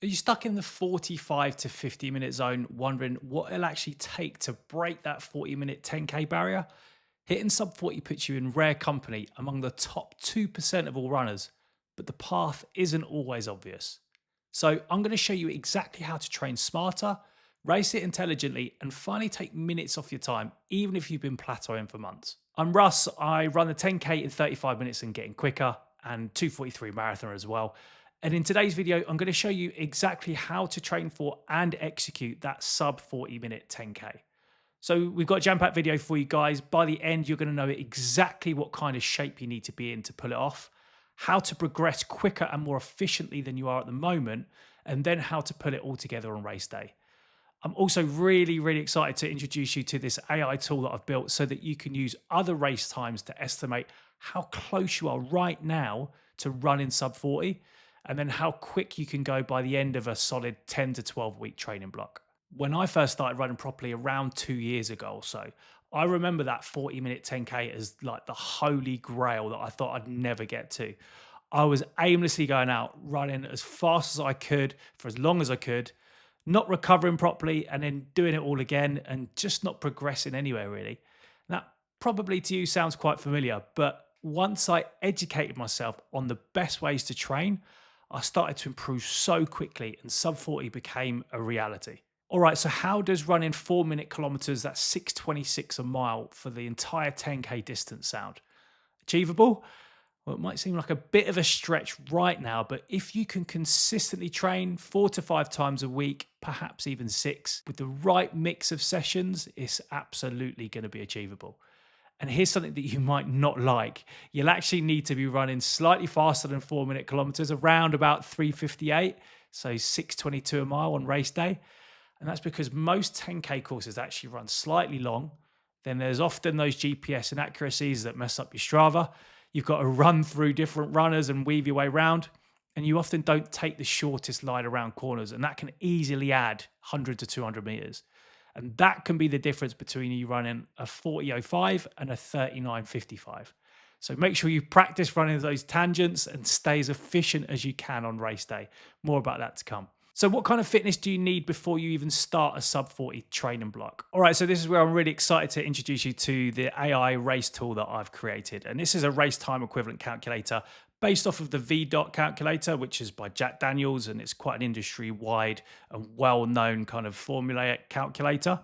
Are you stuck in the 45 to 50-minute zone, wondering what it'll actually take to break that 40-minute 10K barrier? Hitting sub 40 puts you in rare company among the top 2% of all runners, but the path isn't always obvious. So, I'm going to show you exactly how to train smarter, race it intelligently, and finally take minutes off your time, even if you've been plateauing for months. I'm Russ. I run the 10K in 35 minutes and getting quicker, and 2:43 marathon as well. And in today's video, I'm going to show you exactly how to train for and execute that sub 40-minute 10K. So we've got a jam-packed video for you guys. By the end, you're going to know exactly what kind of shape you need to be in to pull it off, how to progress quicker and more efficiently than you are at the moment, and then how to put it all together on race day. I'm also really excited to introduce you to this AI tool that I've built so that you can use other race times to estimate how close you are right now to running sub 40, and then how quick you can go by the end of a solid 10 to 12 week training block. When I first started running properly around 2 years ago or so, I remember that 40-minute 10K as like the holy grail that I thought I'd never get to. I was aimlessly going out, running as fast as I could for as long as I could, not recovering properly, and then doing it all again and just not progressing anywhere really. That probably to you sounds quite familiar, but once I educated myself on the best ways to train, I started to improve so quickly and sub 40 became a reality. All right, so how does running 4 minute kilometers, that's 6:26 a mile for the entire 10K distance sound? Achievable? Well, it might seem like a bit of a stretch right now, but if you can consistently train 4 to 5 times a week, perhaps even six, with the right mix of sessions, it's absolutely going to be achievable. And here's something that you might not like. You'll actually need to be running slightly faster than 4 minute kilometers, around about 3:58, so 6:22 a mile on race day. And that's because most 10K courses actually run slightly long. Then there's often those GPS inaccuracies that mess up your Strava. You've got to run through different runners and weave your way around. And you often don't take the shortest line around corners. And that can easily add 100 to 200 meters. And that can be the difference between you running a 40:05 and a 39:55. So make sure you practice running those tangents and stay as efficient as you can on race day. More about that to come. So what kind of fitness do you need before you even start a sub 40 training block? All right, so this is where I'm really excited to introduce you to the AI race tool that I've created. And this is a race time equivalent calculator based off of the VDOT calculator, which is by Jack Daniels, and it's quite an industry-wide and well-known kind of formulaic calculator.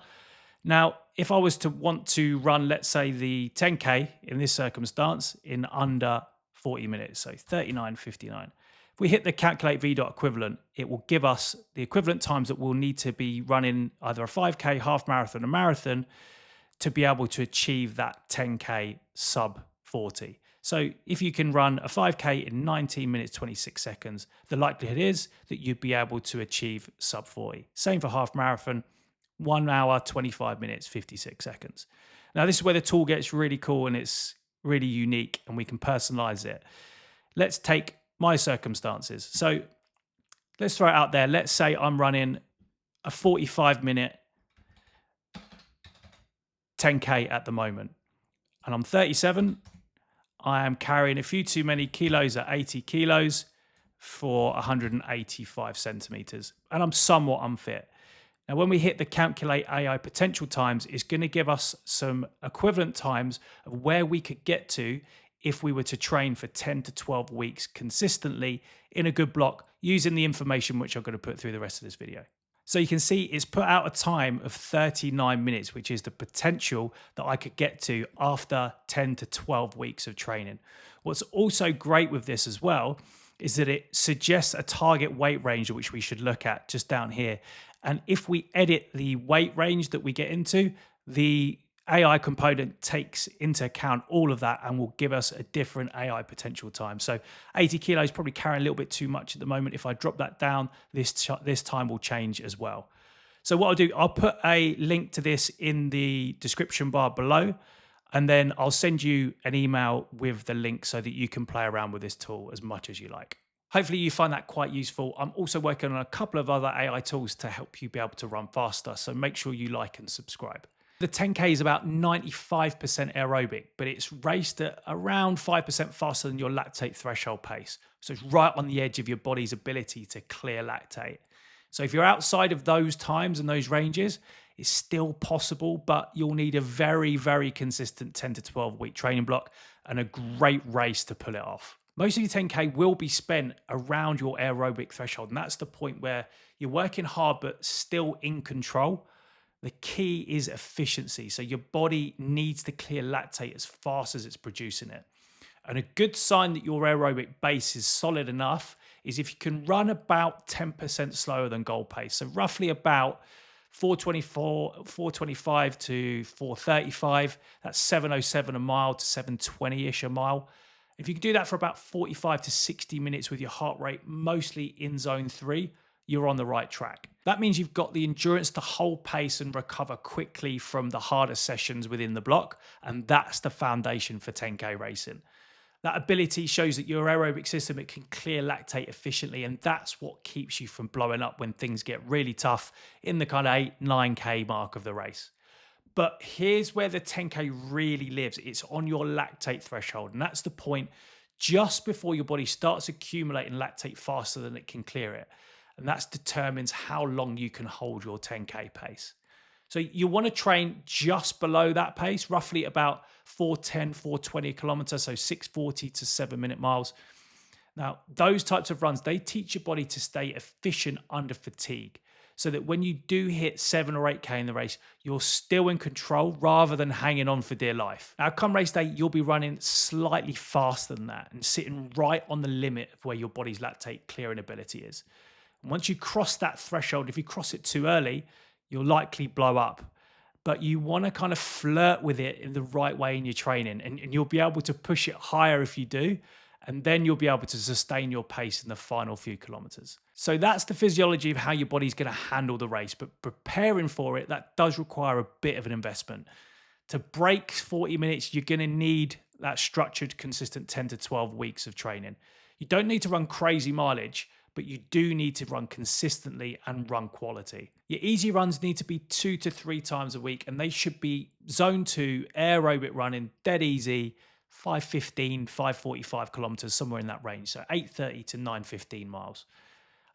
Now, if I was to want to run, let's say, the 10K in this circumstance in under 40 minutes, so 39:59. If we hit the calculate VDOT equivalent, it will give us the equivalent times that we'll need to be running either a 5K, half marathon, or marathon to be able to achieve that 10K sub 40. So if you can run a 5K in 19 minutes, 26 seconds, the likelihood is that you'd be able to achieve sub 40. Same for half marathon, 1 hour, 25 minutes, 56 seconds. Now, this is where the tool gets really cool and it's really unique and we can personalize it. Let's take my circumstances. So let's throw it out there. Let's say I'm running a 45-minute 10K at the moment and I'm 37. I am carrying a few too many kilos at 80 kilos for 185 centimeters and I'm somewhat unfit. Now, when we hit the calculate AI potential times, it's going to give us some equivalent times of where we could get to if we were to train for 10 to 12 weeks consistently in a good block using the information which I'm going to put through the rest of this video. So you can see it's put out a time of 39 minutes, which is the potential that I could get to after 10 to 12 weeks of training. What's also great with this as well is that it suggests a target weight range which we should look at just down here. And if we edit the weight range that we get into, the AI component takes into account all of that and will give us a different AI potential time. So 80 kilos probably carrying a little bit too much at the moment. If I drop that down, this time will change as well. So what I'll do, I'll put a link to this in the description bar below, and then I'll send you an email with the link so that you can play around with this tool as much as you like. Hopefully you find that quite useful. I'm also working on a couple of other AI tools to help you be able to run faster. So make sure you like and subscribe. The 10K is about 95% aerobic, but it's raced at around 5% faster than your lactate threshold pace. So it's right on the edge of your body's ability to clear lactate. So if you're outside of those times and those ranges, it's still possible, but you'll need a very, very consistent 10 to 12 week training block and a great race to pull it off. Most of your 10K will be spent around your aerobic threshold. And that's the point where you're working hard, but still in control. The key is efficiency. So your body needs to clear lactate as fast as it's producing it. And a good sign that your aerobic base is solid enough is if you can run about 10% slower than goal pace. So roughly about 425 to 435. That's 707 a mile to 720-ish a mile. If you can do that for about 45 to 60 minutes with your heart rate mostly in zone 3, you're on the right track. That means you've got the endurance to hold pace and recover quickly from the harder sessions within the block, and that's the foundation for 10K racing. That ability shows that your aerobic system, it can clear lactate efficiently, and that's what keeps you from blowing up when things get really tough in the kind of 8-9K mark of the race. But here's where the 10K really lives. It's on your lactate threshold, and that's the point just before your body starts accumulating lactate faster than it can clear it. And that determines how long you can hold your 10K pace. So you want to train just below that pace, roughly about 410, 420 kilometers, so 640 to 7-minute miles. Now, those types of runs, they teach your body to stay efficient under fatigue so that when you do hit 7 or 8K in the race, you're still in control rather than hanging on for dear life. Now, come race day, you'll be running slightly faster than that and sitting right on the limit of where your body's lactate clearing ability is. Once you cross that threshold, if you cross it too early, you'll likely blow up. But you want to kind of flirt with it in the right way in your training, and you'll be able to push it higher if you do, and then you'll be able to sustain your pace in the final few kilometers. So that's the physiology of how your body's going to handle the race, but preparing for it, that does require a bit of an investment. To break 40 minutes, you're going to need that structured, consistent 10 to 12 weeks of training. You don't need to run crazy mileage, but you do need to run consistently and run quality. Your easy runs need to be 2 to 3 times a week, and they should be zone 2 aerobic running, dead easy, 515, 545 kilometers, somewhere in that range. So 830 to 915 miles.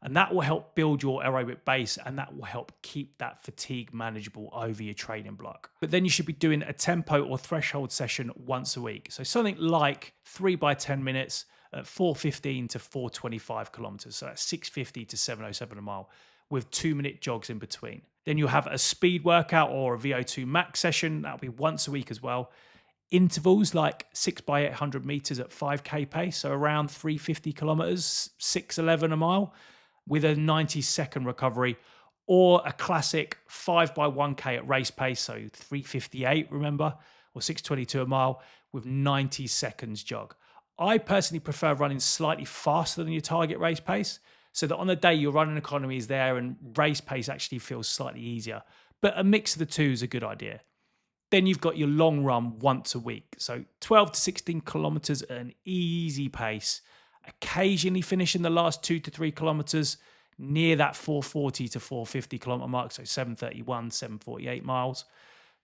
And that will help build your aerobic base, and that will help keep that fatigue manageable over your training block. But then you should be doing a tempo or threshold session once a week. So something like 3 by 10 minutes, at 415 to 425 kilometers. So that's 650 to 707 a mile with 2-minute jogs in between. Then you'll have a speed workout or a VO2 max session. That'll be once a week as well. Intervals like 6 by 800 meters at 5K pace. So around 350 kilometers, 611 a mile with a 90-second recovery, or a classic 5 by 1K at race pace. So 358, remember, or 622 a mile with 90 seconds jog. I personally prefer running slightly faster than your target race pace so that on the day your running economy is there and race pace actually feels slightly easier. But a mix of the two is a good idea. Then you've got your long run once a week. So 12 to 16 kilometers at an easy pace, occasionally finishing the last 2 to 3 kilometers near that 440 to 450 kilometer mark. So 731, 748 miles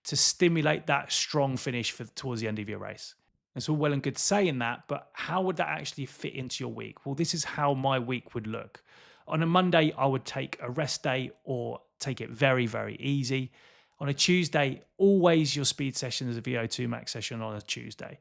to stimulate that strong finish towards the end of your race. It's all well and good saying that, but how would that actually fit into your week? Well, this is how my week would look. On a Monday, I would take a rest day or take it very, very easy. On a Tuesday, always your speed session is a VO2 max session on a Tuesday.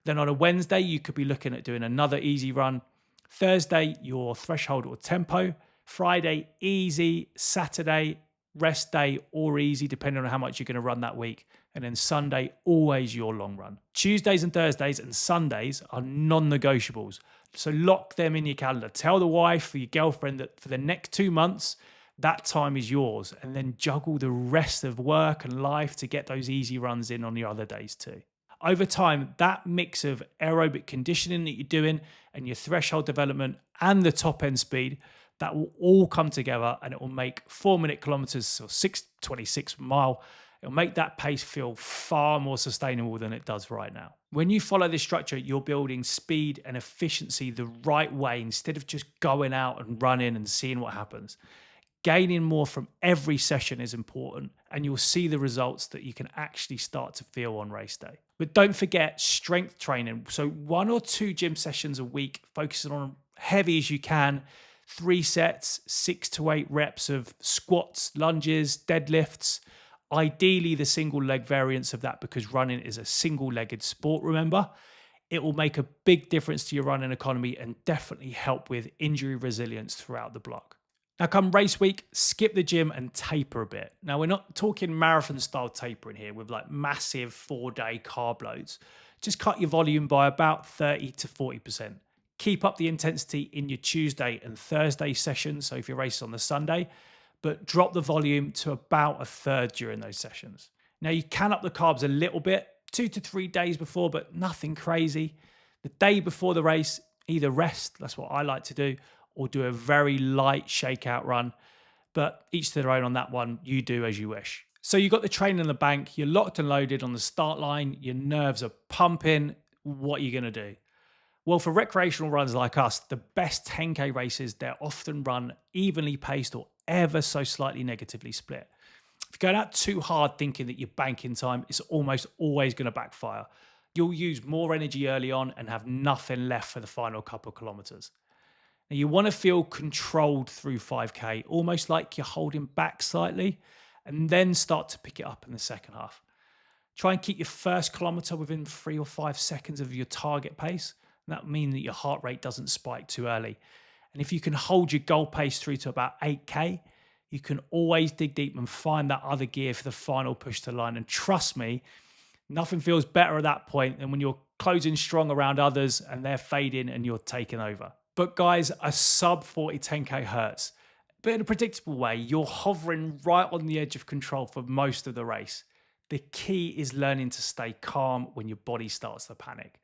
Then on a Wednesday, you could be looking at doing another easy run. Thursday, your threshold or tempo. Friday, easy. Saturday, rest day or easy, depending on how much you're going to run that week. And then Sunday, always your long run. Tuesdays and Thursdays and Sundays are non-negotiables. So lock them in your calendar. Tell the wife or your girlfriend that for the next 2 months, that time is yours. And then juggle the rest of work and life to get those easy runs in on your other days too. Over time, that mix of aerobic conditioning that you're doing and your threshold development and the top end speed, that will all come together and it will make 4-minute kilometers or 626 mile. It'll make that pace feel far more sustainable than it does right now. When you follow this structure, you're building speed and efficiency the right way instead of just going out and running and seeing what happens. Gaining more from every session is important, and you'll see the results that you can actually start to feel on race day. But don't forget strength training. So 1 or 2 gym sessions a week, focusing on heavy as you can, 3 sets, 6 to 8 reps of squats, lunges, deadlifts. Ideally, the single leg variants of that, because running is a single legged sport, remember. It will make a big difference to your running economy and definitely help with injury resilience throughout the block. Now, come race week, skip the gym and taper a bit. Now, we're not talking marathon style tapering here with like massive 4-day carb loads. Just cut your volume by about 30 to 40%. Keep up the intensity in your Tuesday and Thursday sessions, so if you're racing on the Sunday, but drop the volume to about a third during those sessions. Now, you can up the carbs a little bit, 2 to 3 days before, but nothing crazy. The day before the race, either rest, that's what I like to do, or do a very light shakeout run. But each to their own on that one. You do as you wish. So you got the train in the bank, you're locked and loaded on the start line, your nerves are pumping. What are you going to do? Well, for recreational runners like us, the best 10K races, they're often run evenly paced or ever so slightly negatively split. If you go out too hard thinking that you're banking time, it's almost always going to backfire. You'll use more energy early on and have nothing left for the final couple of kilometers. Now, you want to feel controlled through 5K, almost like you're holding back slightly, and then start to pick it up in the second half. Try and keep your first kilometer within 3 or 5 seconds of your target pace. And that means that your heart rate doesn't spike too early. And if you can hold your goal pace through to about 8K, you can always dig deep and find that other gear for the final push to the line. And trust me, nothing feels better at that point than when you're closing strong around others and they're fading and you're taking over. But guys, a sub 40 10K hurts. But in a predictable way, you're hovering right on the edge of control for most of the race. The key is learning to stay calm when your body starts to panic.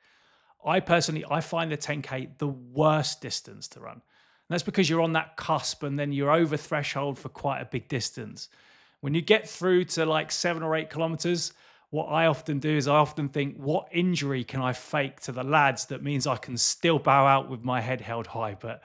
I find the 10K the worst distance to run. And that's because you're on that cusp and then you're over threshold for quite a big distance. When you get through to like 7 or 8 kilometers, what I often do is I often think, what injury can I fake to the lads that means I can still bow out with my head held high? But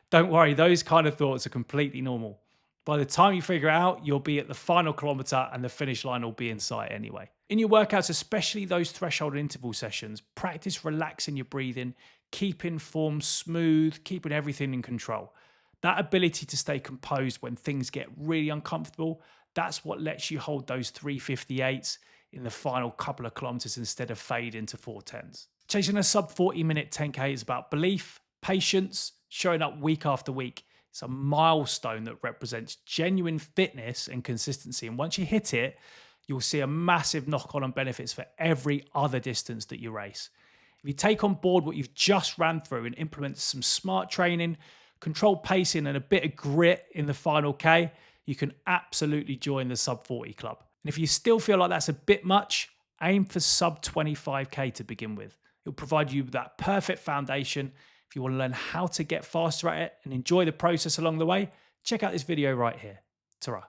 don't worry, those kind of thoughts are completely normal. By the time you figure it out, you'll be at the final kilometer and the finish line will be in sight anyway. In your workouts, especially those threshold interval sessions, practice relaxing your breathing, keeping form smooth, keeping everything in control. That ability to stay composed when things get really uncomfortable, that's what lets you hold those 358s in the final couple of kilometers instead of fade into 410s. Chasing a sub 40-minute 10K is about belief, patience, showing up week after week. It's a milestone that represents genuine fitness and consistency. And once you hit it, you'll see a massive knock-on and benefits for every other distance that you race. If you take on board what you've just ran through and implement some smart training, controlled pacing, and a bit of grit in the final K, you can absolutely join the sub 40 club. And if you still feel like that's a bit much, aim for sub 25K to begin with. It'll provide you with that perfect foundation. If you want to learn how to get faster at it and enjoy the process along the way, check out this video right here. Ta-ra.